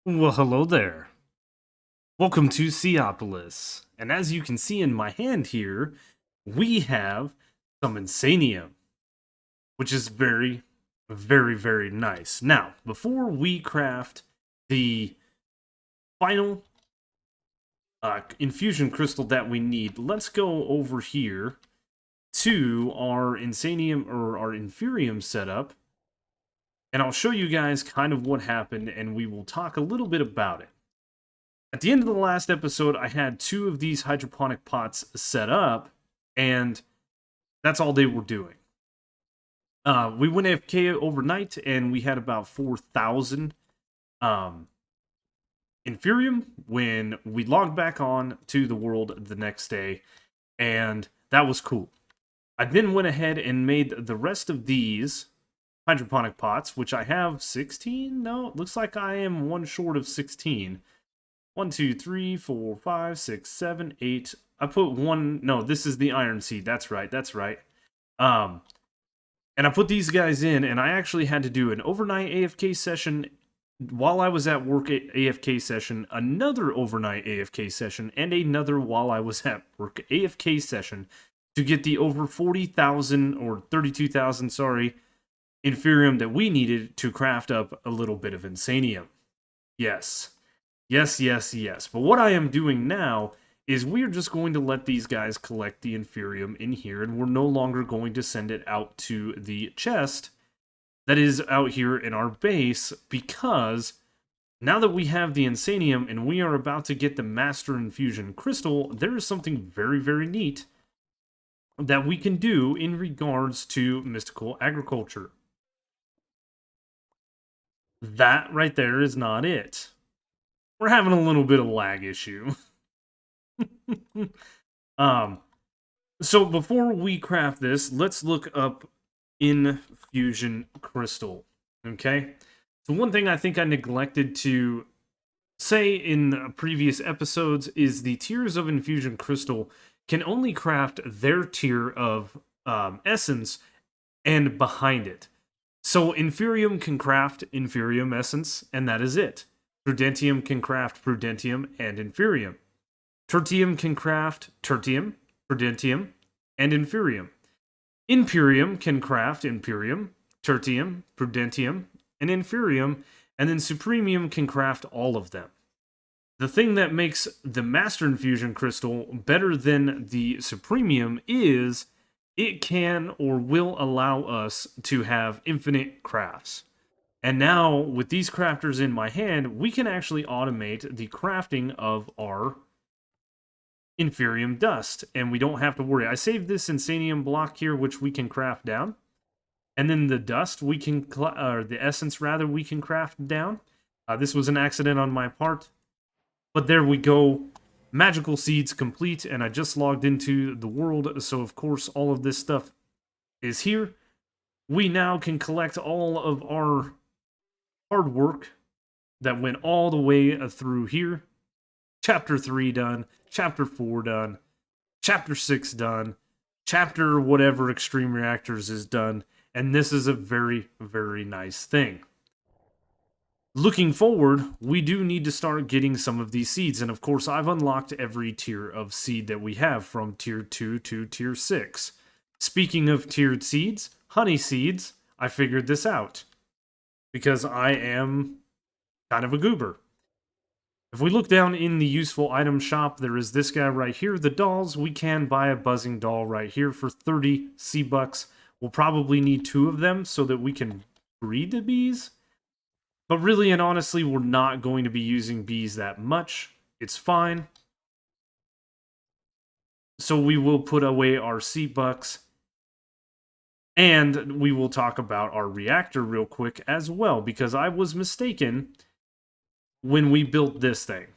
Well, hello there. Welcome to Seaopolis. And as you can see in my hand here, we have some Insanium, which is very, very nice. Now, before we craft the final infusion crystal that we need, let's go over here to our Insanium or our Inferium setup, and I'll show you guys kind of what happened, and we will talk a little bit about it. At the end of the last episode, I had two of these hydroponic pots set up, and that's all they were doing. We went AFK overnight, and we had about 4,000 Inferium when we logged back on to the world the next day, and that was cool. I then went ahead and made the rest of these hydroponic pots, which I have 16? No, it looks like I am one short of 16. 1, 2, 3, 4, 5, 6, 7, 8. I put one. No, this is the Iron Seed. That's right. And I put these guys in, and I actually had to do an overnight AFK session while I was at work AFK session, another overnight AFK session, and another while I was at work AFK session to get the over 40,000 or 32,000, sorry, Inferium that we needed to craft up a little bit of Insanium. Yes. Yes. But what I am doing now is we're just going to let these guys collect the Inferium in here, and we're no longer going to send it out to the chest that is out here in our base, because now that we have the Insanium and we are about to get the Master Infusion Crystal, there is something very neat that we can do in regards to mystical agriculture. That right there is not it. We're having a little bit of lag issue. So before we craft this, let's look up Infusion Crystal. Okay? So one thing I think I neglected to say in previous episodes is the tiers of Infusion Crystal can only craft their tier of essence and behind it. So Inferium can craft Inferium essence, and that is it. Prudentium can craft Prudentium and Inferium. Tertium can craft Tertium, Prudentium, and Inferium. Imperium can craft Imperium, Tertium, Prudentium, and Inferium, and then Supremium can craft all of them. The thing that makes the Master Infusion Crystal better than the Supremium is it can or will allow us to have infinite crafts. And now, with these crafters in my hand, we can actually automate the crafting of our Inferium dust, and we don't have to worry. I saved this Insanium block here, which we can craft down. And then the dust, we can, or the essence rather, we can craft down. This was an accident on my part. But there we go. Magical seeds complete, and I just logged into the world, so of course all of this stuff is here. We now can collect all of our hard work that went all the way through here. Chapter 3 done, Chapter 4 done, Chapter 6 done, Chapter whatever Extreme Reactors is done, and this is a very nice thing. Looking forward, we do need to start getting some of these seeds, and of course I've unlocked every tier of seed that we have from tier 2 to tier 6. Speaking of tiered seeds, honey seeds, I figured this out, because I am kind of a goober. If we look down in the useful item shop, there is this guy right here, the dolls. We can buy a buzzing doll right here for 30 C-bucks. We'll probably need 2 of them so that we can breed the bees. But really and honestly, we're not going to be using bees that much. It's fine. So we will put away our C-bucks. And we will talk about our reactor real quick as well, because I was mistaken when we built this thing.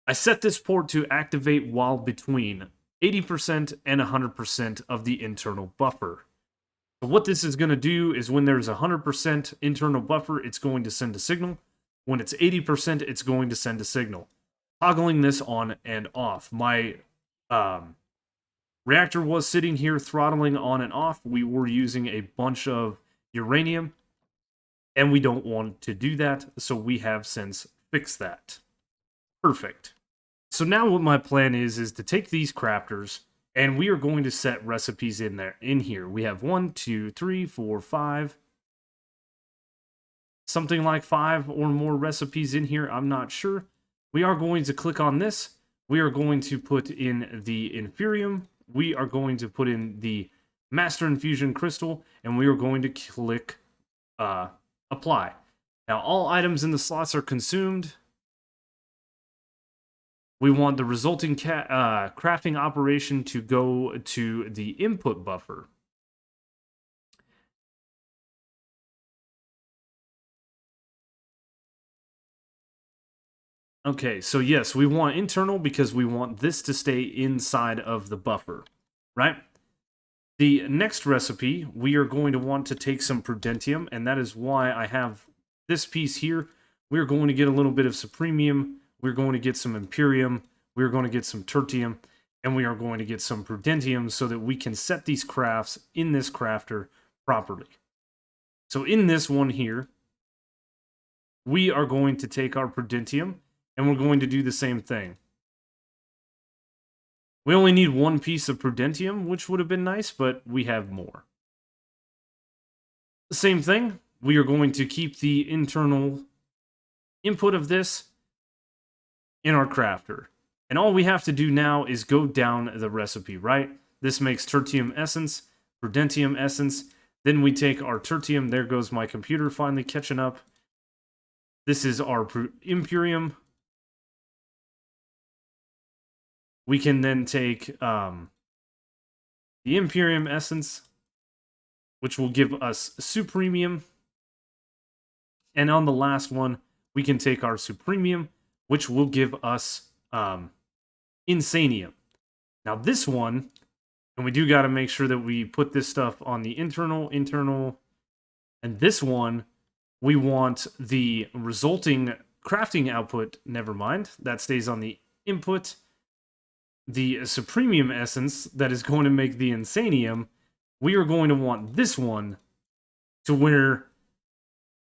I set this port to activate while between 80% and 100% of the internal buffer. So what this is going to do is when there's 100% internal buffer, it's going to send a signal. When it's 80%, it's going to send a signal. Toggling this on and off. My reactor was sitting here throttling on and off. We were using a bunch of uranium and we don't want to do that, so we have since fixed that. Perfect. So now what my plan is to take these crafters, and we are going to set recipes in here. We have 1, 2, 3, 4, 5. Something like 5 or more recipes in here, I'm not sure. We are going to click on this. We are going to put in the Inferium. We are going to put in the Master Infusion Crystal, and we are going to click Apply. Now, all items in the slots are consumed. We want the resulting crafting operation to go to the input buffer. Okay, so yes, we want internal because we want this to stay inside of the buffer, right? The next recipe, we are going to want to take some prudentium, and that is why I have this piece here. We're going to get a little bit of supremium, we're going to get some imperium, we're going to get some tertium, and we are going to get some prudentium so that we can set these crafts in this crafter properly. So in this one here, we are going to take our prudentium, and we're going to do the same thing. We only need 1 piece of prudentium, which would have been nice, but we have more. The same thing, we are going to keep the internal input of this in our crafter. And all we have to do now is go down the recipe, right? This makes tertium essence, prudentium essence. Then we take our tertium. There goes my computer finally catching up. This is our imperium. We can then take the Imperium Essence, which will give us Supremium. And on the last one, we can take our Supremium, which will give us Insanium. Now this one, and we do got to make sure that we put this stuff on the internal, and this one, we want the resulting crafting output, never mind, that stays on the input. The Supremium Essence that is going to make the Insanium, we are going to want this one to where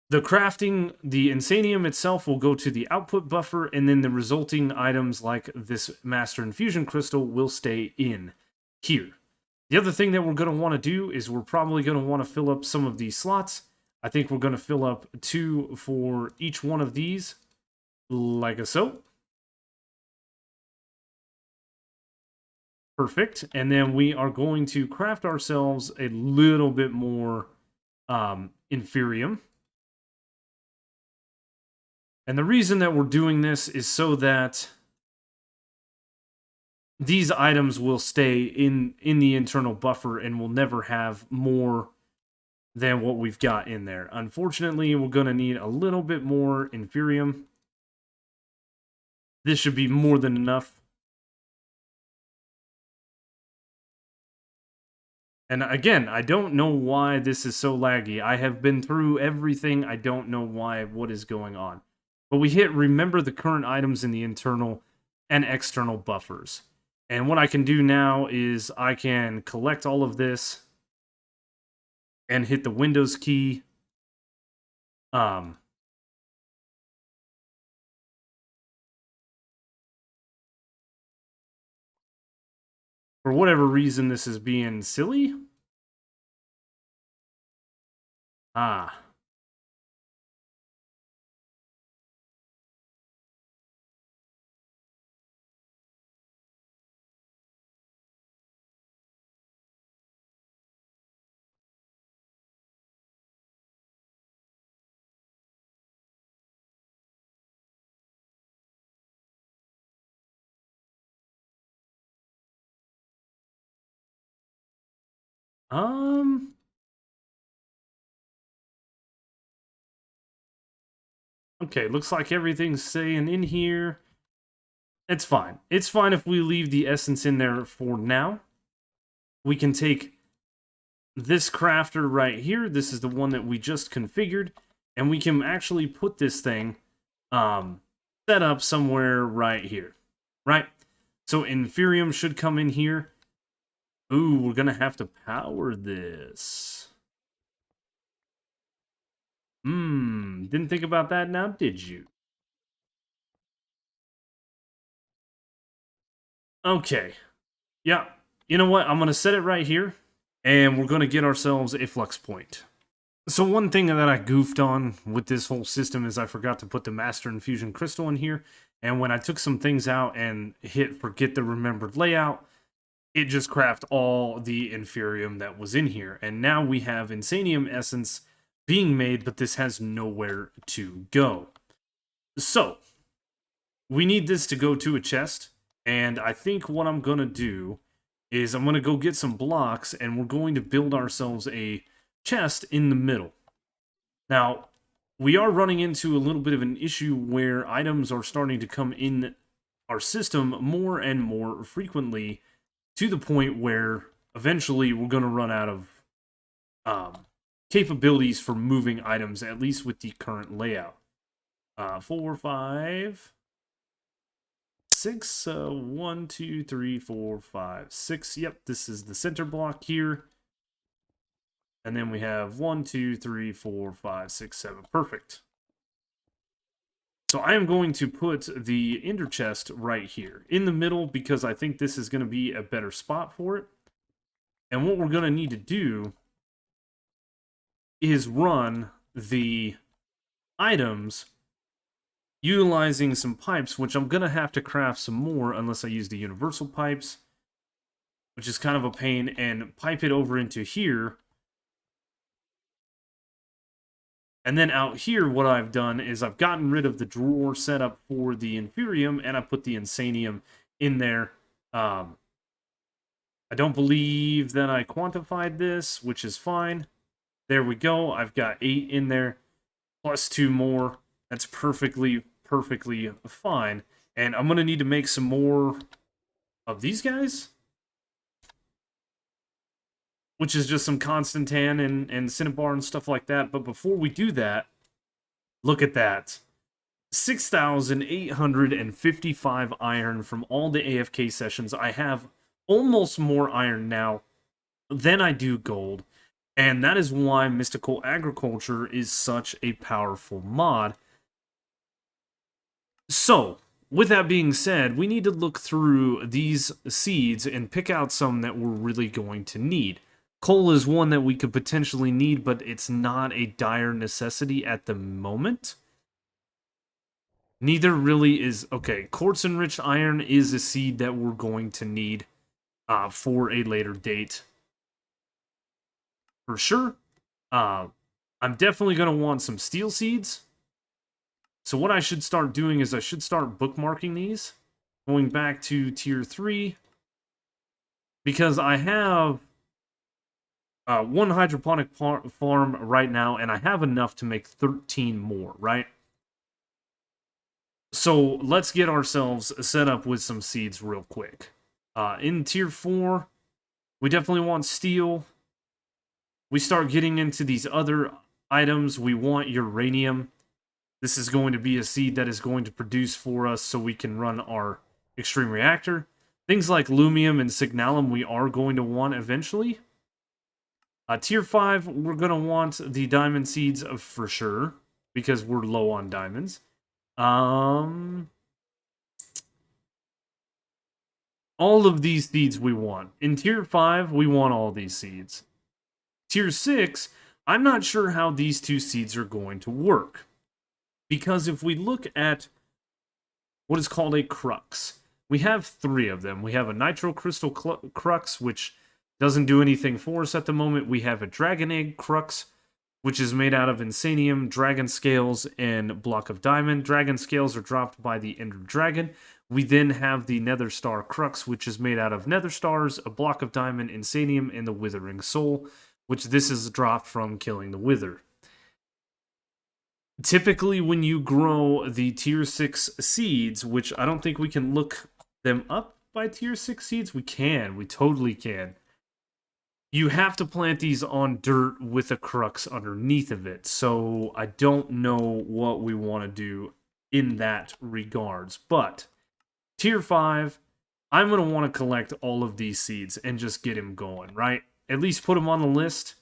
the crafting, the Insanium itself will go to the output buffer, and then the resulting items like this Master Infusion Crystal will stay in here. The other thing that we're going to want to do is we're probably going to want to fill up some of these slots. I think we're going to fill up 2 for each one of these, like so. Perfect. And then we are going to craft ourselves a little bit more Inferium. And the reason that we're doing this is so that these items will stay in the internal buffer and will never have more than what we've got in there. Unfortunately, we're going to need a little bit more Inferium. This should be more than enough. And again, I don't know why this is so laggy. I have been through everything. I don't know what is going on. But we hit remember the current items in the internal and external buffers. And what I can do now is I can collect all of this and hit the Windows key. For whatever reason, this is being silly. Ah. Okay, looks like everything's staying in here. It's fine. It's fine if we leave the essence in there for now. We can take this crafter right here. This is the one that we just configured. And we can actually put this thing set up somewhere right here. Right? So Inferium should come in here. Ooh, we're going to have to power this. Didn't think about that now, did you? Okay. Yeah. You know what? I'm going to set it right here, and we're going to get ourselves a flux point. So one thing that I goofed on with this whole system is I forgot to put the Master Infusion Crystal in here, and when I took some things out and hit forget the remembered layout, it just crafted all the Inferium that was in here, and now we have Insanium Essence being made, but this has nowhere to go. So, we need this to go to a chest, and I think what I'm going to do is I'm going to go get some blocks, and we're going to build ourselves a chest in the middle. Now, we are running into a little bit of an issue where items are starting to come in our system more and more frequently, to the point where eventually we're going to run out of capabilities for moving items, at least with the current layout. 4, 5, 6, 1, 2, 3, 4, 5, 6. Yep, this is the center block here. And then we have 1, 2, 3, 4, 5, 6, 7. Perfect. So I am going to put the ender chest right here in the middle because I think this is going to be a better spot for it. And what we're going to need to do is run the items utilizing some pipes, which I'm going to have to craft some more unless I use the universal pipes, which is kind of a pain, and pipe it over into here. And then out here, what I've done is I've gotten rid of the drawer setup for the Inferium, and I put the Insanium in there. I don't believe that I quantified this, which is fine. There we go. I've got 8 in there, plus 2 more. That's perfectly fine. And I'm going to need to make some more of these guys, which is just some Constantan and Cinnabar and stuff like that. But before we do that, look at that. 6,855 iron from all the AFK sessions. I have almost more iron now than I do gold. And that is why Mystical Agriculture is such a powerful mod. So, with that being said, we need to look through these seeds and pick out some that we're really going to need. Coal is one that we could potentially need, but it's not a dire necessity at the moment. Neither really is... Okay, Quartz Enriched Iron is a seed that we're going to need for a later date. For sure. I'm definitely going to want some steel seeds. So what I should start doing is I should start bookmarking these, going back to tier 3, because I have one hydroponic farm right now, and I have enough to make 13 more, right? So let's get ourselves set up with some seeds real quick. In tier 4, we definitely want steel. We start getting into these other items. We want uranium. This is going to be a seed that is going to produce for us so we can run our extreme reactor. Things like lumium and signalum we are going to want eventually. Tier 5, we're going to want the diamond seeds for sure, because we're low on diamonds. All of these seeds we want. In tier 5, we want all these seeds. Tier 6, I'm not sure how these 2 seeds are going to work. Because if we look at what is called a crux, we have 3 of them. We have a nitro crystal crux, which doesn't do anything for us at the moment. We have a dragon egg crux, which is made out of insanium, dragon scales, and block of diamond. Dragon scales are dropped by the ender dragon. We then have the nether star crux, which is made out of nether stars, a block of diamond, insanium, and the withering soul, which this is dropped from killing the wither. Typically, when you grow the tier 6 seeds, which I don't think we can look them up by tier 6 seeds, we totally can. You have to plant these on dirt with a crux underneath of it, so I don't know what we want to do in that regards. But, tier 5, I'm going to want to collect all of these seeds and just get him going, right? At least put them on the list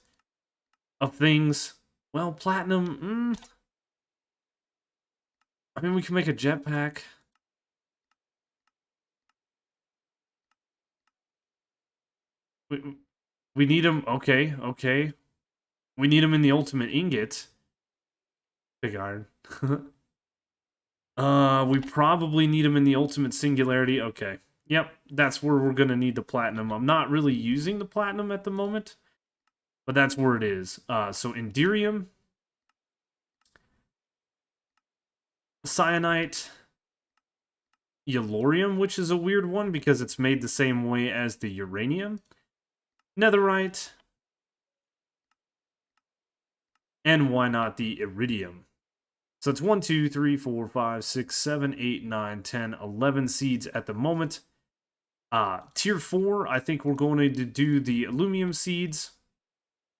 of things Well, platinum, I mean, we can make a jetpack. We need them, okay, okay. We need them in the ultimate ingot. Big iron. We probably need them in the ultimate singularity. Okay. Yep, that's where we're gonna need the platinum. I'm not really using the platinum at the moment, but that's where it is. So Indirium, Cyanite, Yellorium, which is a weird one because it's made the same way as the uranium, Netherite, and why not the Iridium? So it's 1, 2, 3, 4, 5, 6, 7, 8, 9, 10, 11 seeds at the moment. Tier 4, I think we're going to do the Aluminum seeds,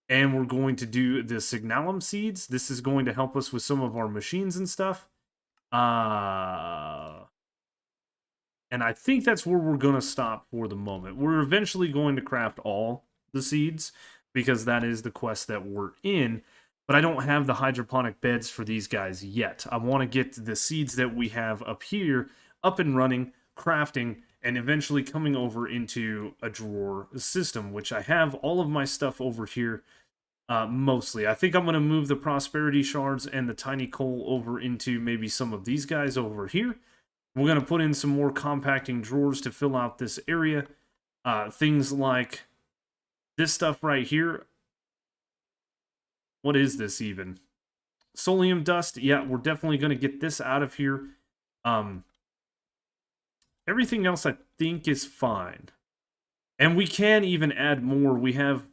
and we're going to do the Signalum seeds. This is going to help us with some of our machines and stuff. And I think that's where we're going to stop for the moment. We're eventually going to craft all the seeds, because that is the quest that we're in. But I don't have the hydroponic beds for these guys yet. I want to get the seeds that we have up here up and running, crafting, and eventually coming over into a drawer system, which I have all of my stuff over here mostly. I think I'm going to move the prosperity shards and the tiny coal over into maybe some of these guys over here. We're going to put in some more compacting drawers to fill out this area. Things like this stuff right here. What is this even? Solium dust. Yeah, we're definitely going to get this out of here. Everything else I think is fine. And we can even add more. We have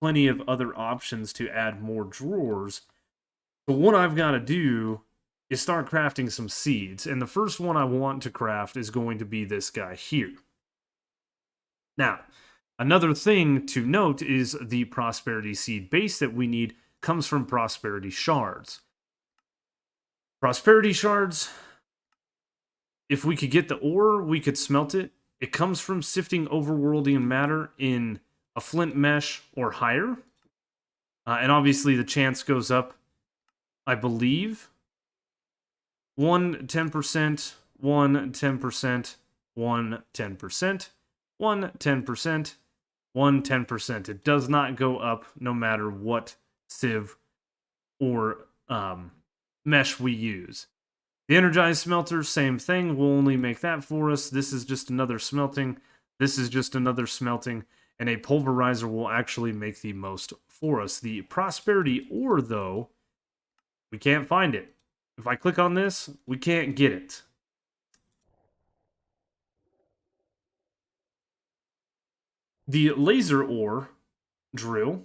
plenty of other options to add more drawers. But what I've got to do is start crafting some seeds. And the first one I want to craft is going to be this guy here. Now, another thing to note is the prosperity seed base that we need comes from prosperity shards. Prosperity shards, if we could get the ore, we could smelt it. It comes from sifting overworldian matter in a flint mesh or higher. And obviously the chance goes up, I believe. 1 10%, 1 10%, 1 10%, 1 10%, 1 10%. It does not go up no matter what sieve or mesh we use. The energized smelter, same thing. We'll only make that for us. This is just another smelting. This is just another smelting. And a pulverizer will actually make the most for us. The prosperity ore, though, we can't find it. If I click on this, we can't get it. The laser ore drill,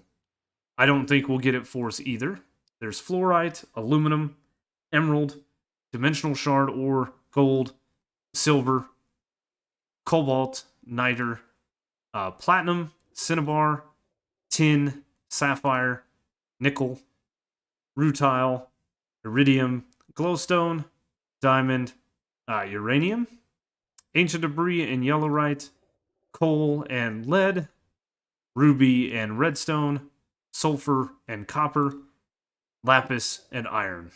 I don't think we'll get it for us either. There's fluorite, aluminum, emerald, dimensional shard ore, gold, silver, cobalt, niter, platinum, cinnabar, tin, sapphire, nickel, rutile, iridium, glowstone, diamond, uranium, ancient debris and yellowite, coal and lead, ruby and redstone, sulfur and copper, lapis and iron.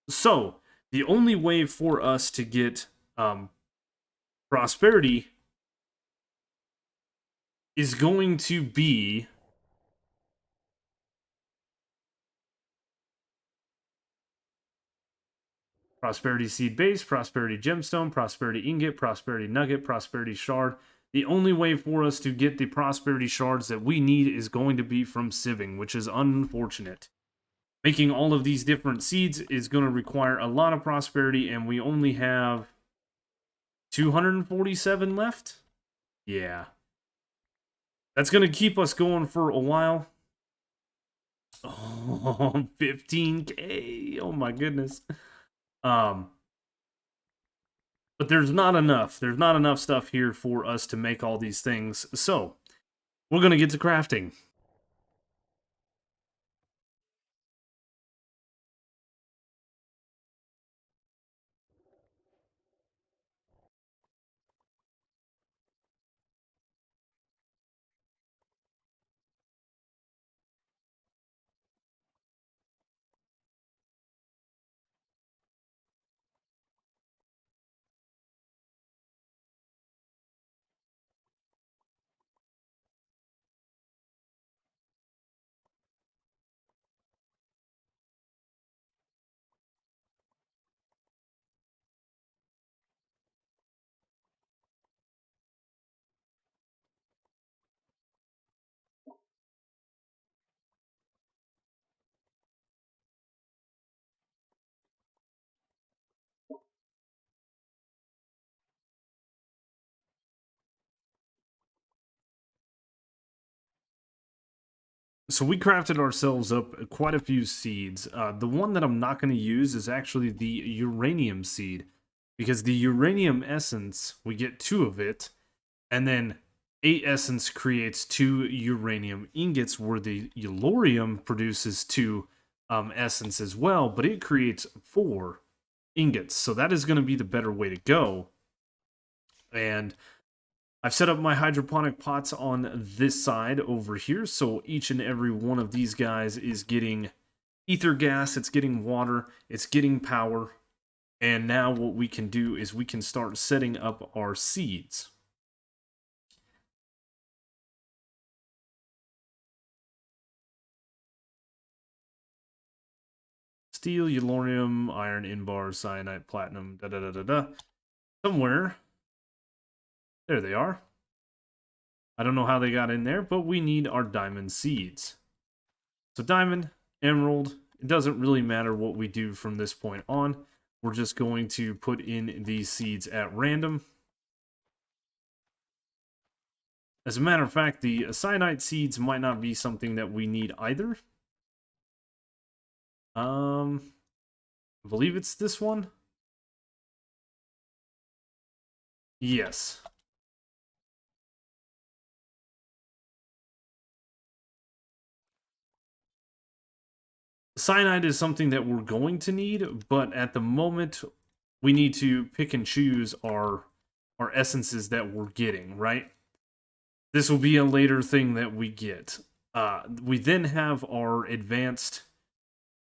So, the only way for us to get prosperity is going to be prosperity seed base, prosperity gemstone, prosperity ingot, prosperity nugget, prosperity shard. The only way for us to get the prosperity shards that we need is going to be from sieving, which is unfortunate. Making all of these different seeds is going to require a lot of prosperity, and we only have 247 left? Yeah. That's going to keep us going for a while. Oh, 15K. Oh my goodness. But there's not enough. There's not enough stuff here for us to make all these things. So, we're going to get to crafting. So we crafted ourselves up quite a few seeds. The one that I'm not going to use is actually the Uranium Seed, because the Uranium Essence, we get 2 of it, and then 8 Essence creates 2 Uranium Ingots, where the Uranium produces 2 Essence as well, but it creates 4 Ingots. So that is going to be the better way to go. And I've set up my hydroponic pots on this side over here, so each and every one of these guys is getting ether gas, it's getting water, it's getting power, and now what we can do is we can start setting up our seeds. Steel, uranium, iron, inbar, cyanide, platinum, da-da-da-da-da. Somewhere. There they are. I don't know how they got in there, but we need our diamond seeds. So diamond, emerald, it doesn't really matter what we do from this point on. We're just going to put in these seeds at random. As a matter of fact, the cyanide seeds might not be something that we need either. I believe it's this one. Yes. Cyanide is something that we're going to need, but at the moment, we need to pick and choose our essences that we're getting, right? This will be a later thing that we get. We then have our advanced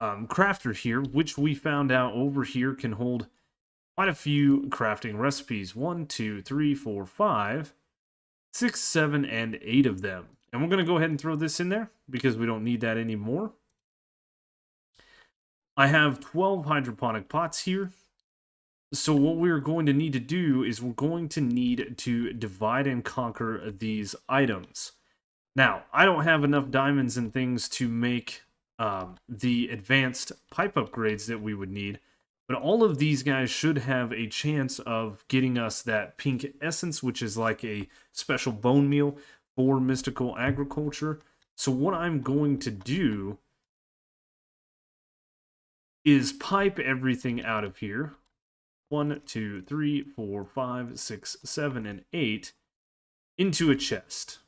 crafter here, which we found out over here can hold quite a few crafting recipes. 1, 2, 3, 4, 5, 6, 7, and 8 of them. And we're going to go ahead and throw this in there because we don't need that anymore. I have 12 hydroponic pots here. So what we're going to need to do is we're going to need to divide and conquer these items. Now, I don't have enough diamonds and things to make the advanced pipe upgrades that we would need, but all of these guys should have a chance of getting us that pink essence, which is like a special bone meal for mystical agriculture. So what I'm going to do is pipe everything out of here. 1, 2, 3, 4, 5, 6, 7, and 8 into a chest.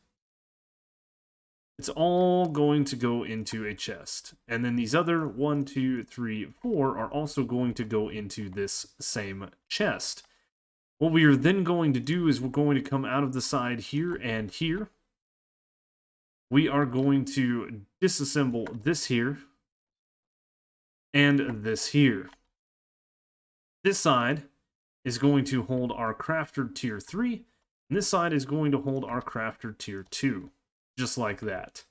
It's all going to go into a chest. And then these other 1, 2, 3, 4 are also going to go into this same chest. What we are then going to do is we're going to come out of the side here and here. We are going to disassemble this here and this here. This side is going to hold our crafter tier 3, and this side is going to hold our crafter tier 2, just like that.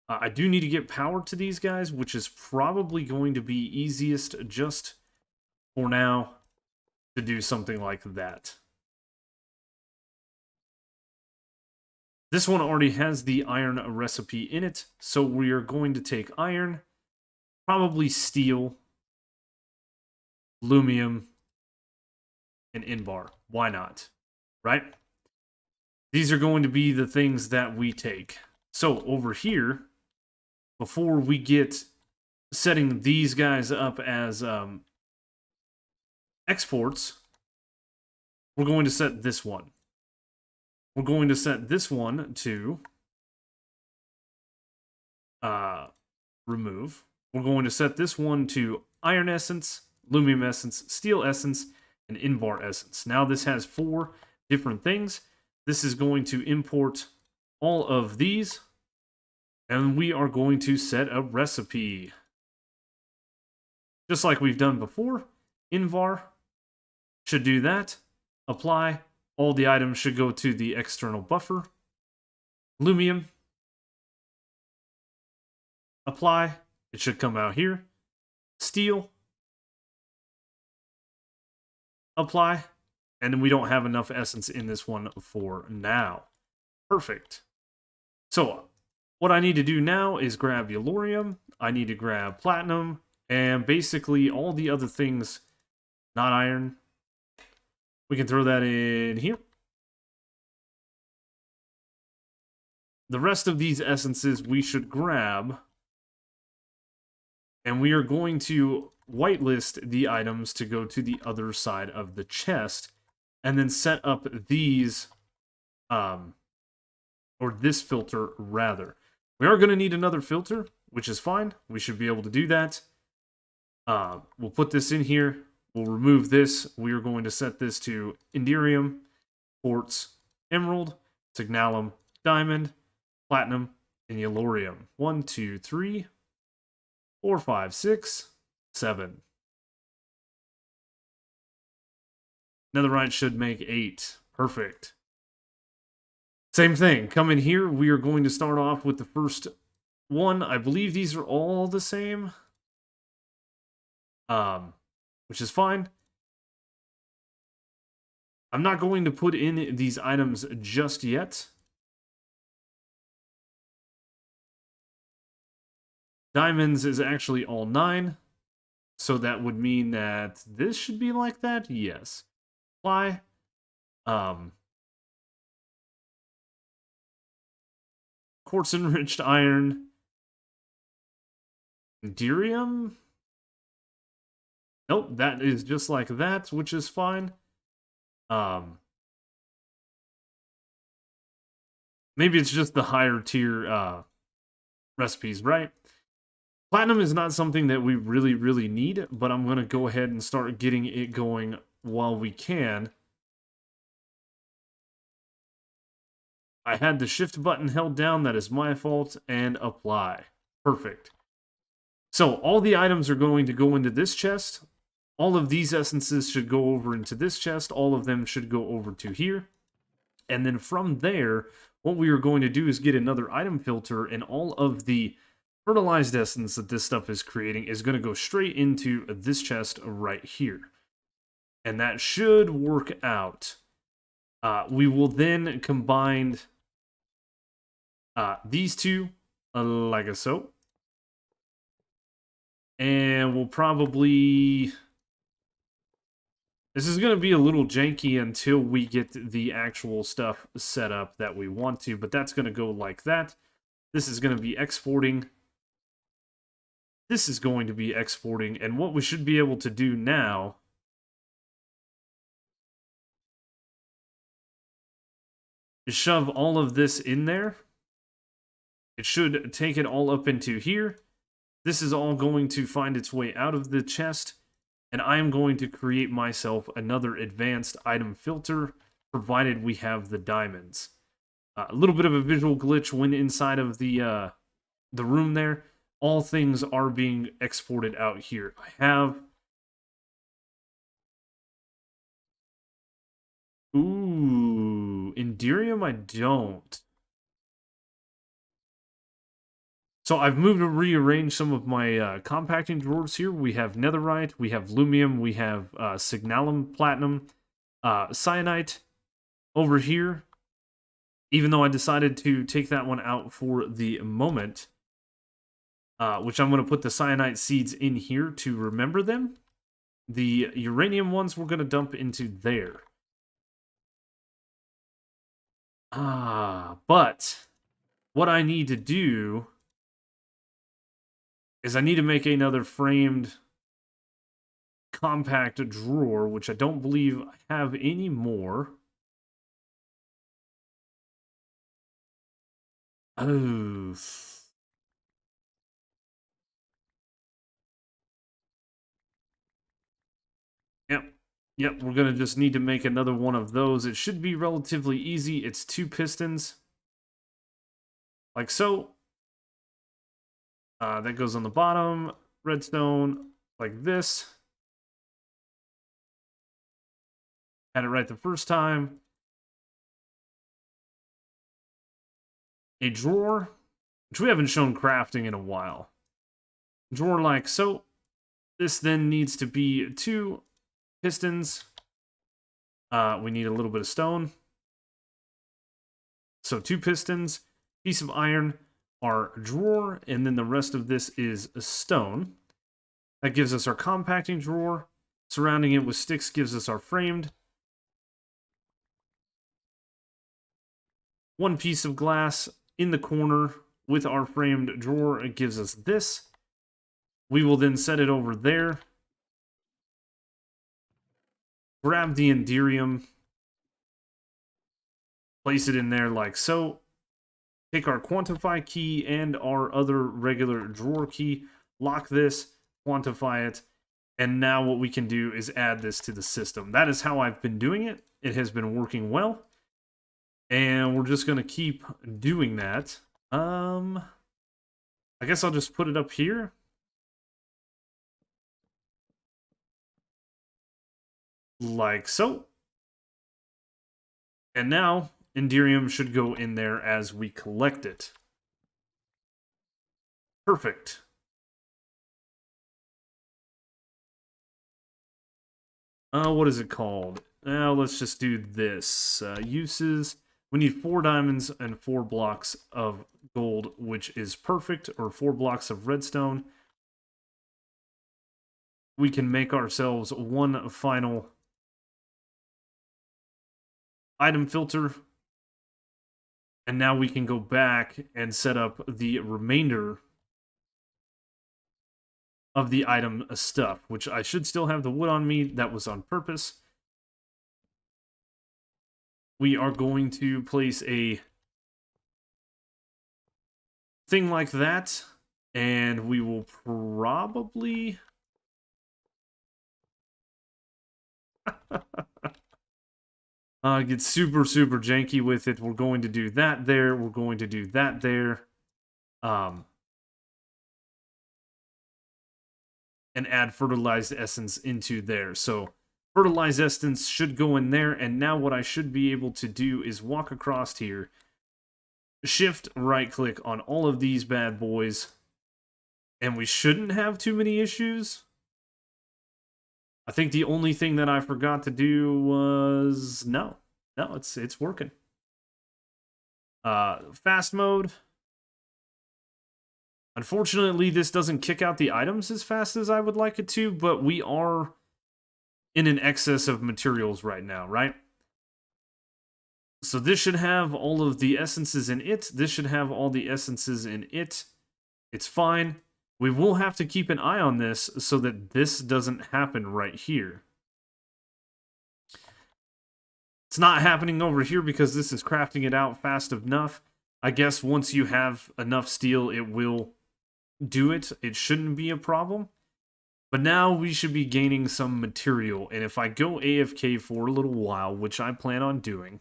I do need to get power to these guys, which is probably going to be easiest just for now to do something like that. This one already has the iron recipe in it, so we are going to take iron, probably steel, lumium, and inbar. Why not? Right? These are going to be the things that we take. So over here, before we get setting these guys up as exports, we're going to set this one. We're going to set this one to remove. We're going to set this one to iron essence, lumium essence, steel essence, and invar essence. Now this has 4 different things. This is going to import all of these, and we are going to set a recipe. Just like we've done before, invar should do that. Apply. All the items should go to the external buffer. Lumium. Apply. It should come out here. Steel. Apply. And then we don't have enough essence in this one for now. Perfect. So what I need to do now is grab Uranium. I need to grab Platinum. And basically all the other things, not iron, we can throw that in here. the rest of these essences we should grab, and we are going to whitelist the items to go to the other side of the chest, and then set up these, or this filter rather. We are going to need another filter, which is fine. We should be able to do that. We'll put this in here. We'll remove this. We are going to set this to Iridium, Quartz, Emerald, Signalum, Diamond, Platinum, and Yellorium. 1, 2, 3, 4, 5, 6, 7. Netherite should make 8. Perfect. Same thing. Come in here. We are going to start off with the first one. I believe these are all the same. Which is fine. I'm not going to put in these items just yet. Diamonds is actually all 9. So that would mean that this should be like that? Yes. Apply. Quartz enriched iron. Iridium? Nope, that is just like that, which is fine. Maybe it's just the higher tier recipes, right? Platinum is not something that we really need, but I'm going to go ahead and start getting it going while we can. I had the shift button held down, that is my fault, and apply. Perfect. So all the items are going to go into this chest. All of these essences should go over into this chest. All of them should go over to here. And then from there, what we are going to do is get another item filter, and all of the fertilized essence that this stuff is creating is going to go straight into this chest right here. And that should work out. We will then combine these two like so. And we'll probably... This is going to be a little janky until we get the actual stuff set up that we want to, but that's going to go like that. This is going to be exporting. This is going to be exporting, and what we should be able to do now is shove all of this in there. It should take it all up into here. This is all going to find its way out of the chest. And I am going to create myself another advanced item filter, provided we have the diamonds. A little bit of a visual glitch when inside of the room there. All things are being exported out here. I have... Ooh, Iridium I don't. So I've moved and rearranged some of my compacting drawers here. We have netherite, we have lumium, we have signalum, platinum, cyanite over here. Even though I decided to take that one out for the moment, which I'm going to put the cyanite seeds in here to remember them. The uranium ones we're going to dump into there. But what I need to do is I need to make another framed compact drawer, which I don't believe I have any more. Oh. Yep, we're going to just need to make another one of those. It should be relatively easy. It's 2 pistons. Like so. That goes on the bottom. Redstone, like this. Had it right the first time. A drawer, which we haven't shown crafting in a while. Drawer like so. This then needs to be 2 pistons. We need a little bit of stone. So 2 pistons, piece of iron, our drawer, and then the rest of this is a stone. That gives us our compacting drawer. Surrounding it with sticks gives us our framed. 1 piece of glass, in the corner with our framed drawer. It gives us this. We will then set it over there. Grab the Iridium. Place it in there like so. Take our quantify key and our other regular drawer key. Lock this. Quantify it. And now what we can do is add this to the system. That is how I've been doing it. It has been working well. And we're just going to keep doing that. I guess I'll just put it up here. Like so. And now, Iridium should go in there as we collect it. Perfect. What is it called? Let's just do this. Uses. We need 4 diamonds and 4 blocks of gold, which is perfect, or 4 blocks of redstone. We can make ourselves one final item filter. And now we can go back and set up the remainder of the item stuff, which I should still have the wood on me. That was on purpose. We are going to place a thing like that, and we will probably... get super janky with it. We're going to do that there. We're going to do that there. And add fertilized essence into there. So fertilized essence should go in there. And now what I should be able to do is walk across here. Shift right click on all of these bad boys. And we shouldn't have too many issues. I think the only thing that I forgot to do was... No, it's working. Fast mode. Unfortunately, this doesn't kick out the items as fast as I would like it to, but we are in an excess of materials right now, right? So this should have all of the essences in it. This should have all the essences in it. It's fine. We will have to keep an eye on this so that this doesn't happen right here. It's not happening over here because this is crafting it out fast enough. I guess once you have enough steel, it will do it. It shouldn't be a problem. But now we should be gaining some material. And if I go AFK for a little while, which I plan on doing,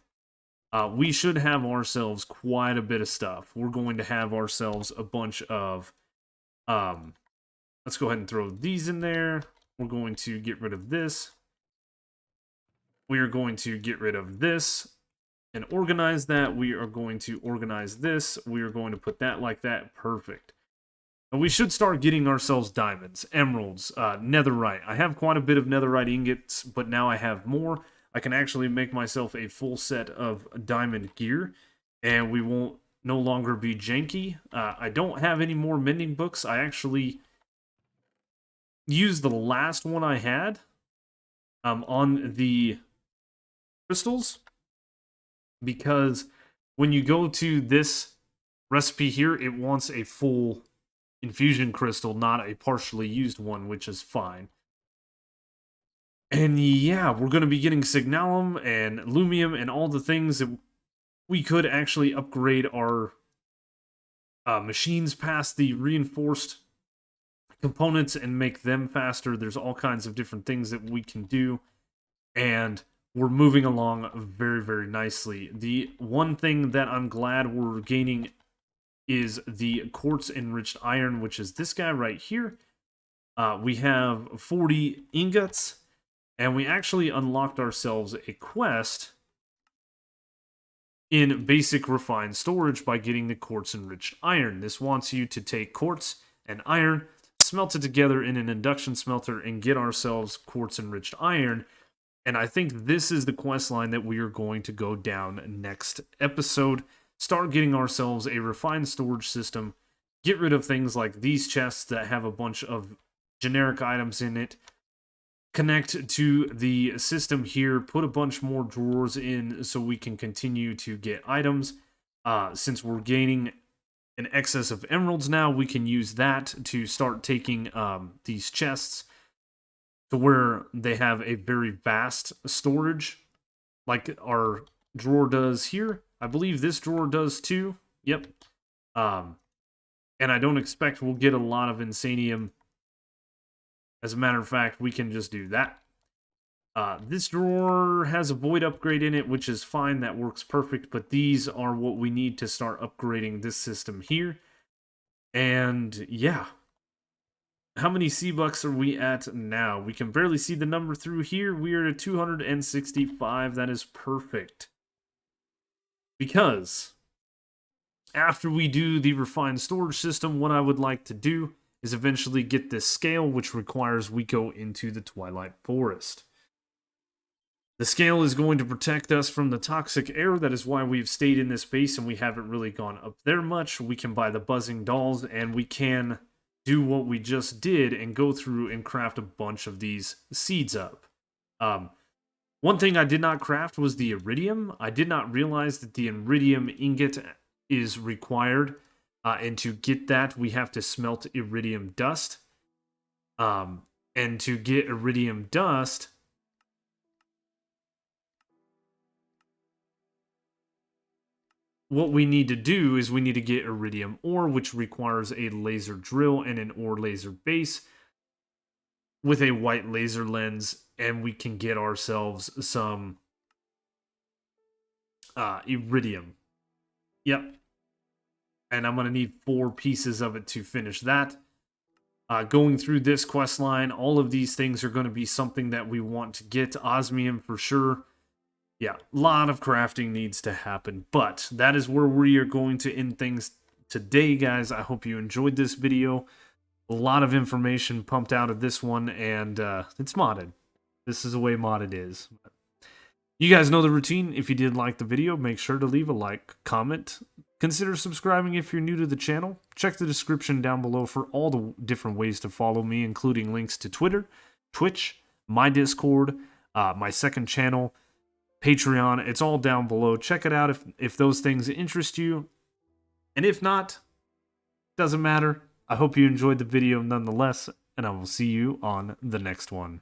we should have ourselves quite a bit of stuff. We're going to have ourselves a bunch of... let's go ahead and throw these in there. We're going to get rid of this. We are going to get rid of this and organize that. We are going to organize this. We are going to put that like that. Perfect. And we should start getting ourselves diamonds, emeralds, netherite. I have quite a bit of netherite ingots, but now I have more. I can actually make myself a full set of diamond gear, and we won't no longer be janky. I don't have any more mending books. I actually used the last one I had on the crystals, because when you go to this recipe here, it wants a full infusion crystal, not a partially used one, which is fine. And yeah, we're going to be getting signalum and lumium and all the things that we could actually upgrade our machines past the reinforced components and make them faster. There's all kinds of different things that we can do, and we're moving along very nicely. The one thing that I'm glad we're gaining is the Quartz Enriched Iron, which is this guy right here. We have 40 ingots, and we actually unlocked ourselves a quest in basic refined storage by getting the Quartz Enriched Iron. This wants you to take quartz and iron, smelt it together in an induction smelter, and get ourselves Quartz Enriched Iron. And I think this is the quest line that we are going to go down next episode. Start getting ourselves a refined storage system. Get rid of things like these chests that have a bunch of generic items in it. Connect to the system here. Put a bunch more drawers in so we can continue to get items. Since we're gaining an excess of emeralds now, we can use that to start taking these chests to where they have a very vast storage, like our drawer does here. I believe this drawer does too. Yep. And I don't expect we'll get a lot of Insanium. As a matter of fact, we can just do that. This drawer has a void upgrade in it, which is fine. That works perfect. But these are what we need to start upgrading this system here. And yeah. How many C-Bucks are we at now? We can barely see the number through here. We are at 265. That is perfect. Because after we do the refined storage system, what I would like to do is eventually get this scale, which requires we go into the Twilight Forest. The scale is going to protect us from the toxic air. That is why we've stayed in this base and we haven't really gone up there much. We can buy the buzzing dolls and we can do what we just did and go through and craft a bunch of these seeds up. One thing I did not craft was the iridium. I did not realize that the iridium ingot is required. And to get that, we have to smelt iridium dust. And to get iridium dust, what we need to do is we need to get iridium ore, which requires a laser drill and an ore laser base with a white laser lens, and we can get ourselves some iridium. Yep. And I'm going to need 4 pieces of it to finish that. Going through this quest line, all of these things are going to be something that we want to get. Osmium for sure. Yeah, a lot of crafting needs to happen. But that is where we are going to end things today, guys. I hope you enjoyed this video. A lot of information pumped out of this one, and it's modded. This is the way modded is. You guys know the routine. If you did like the video, make sure to leave a like, comment. Consider subscribing if you're new to the channel. Check the description down below for all the different ways to follow me, including links to Twitter, Twitch, my Discord, my second channel, Patreon. It's all down below. Check it out if those things interest you. And if not, doesn't matter. I hope you enjoyed the video nonetheless, and I will see you on the next one.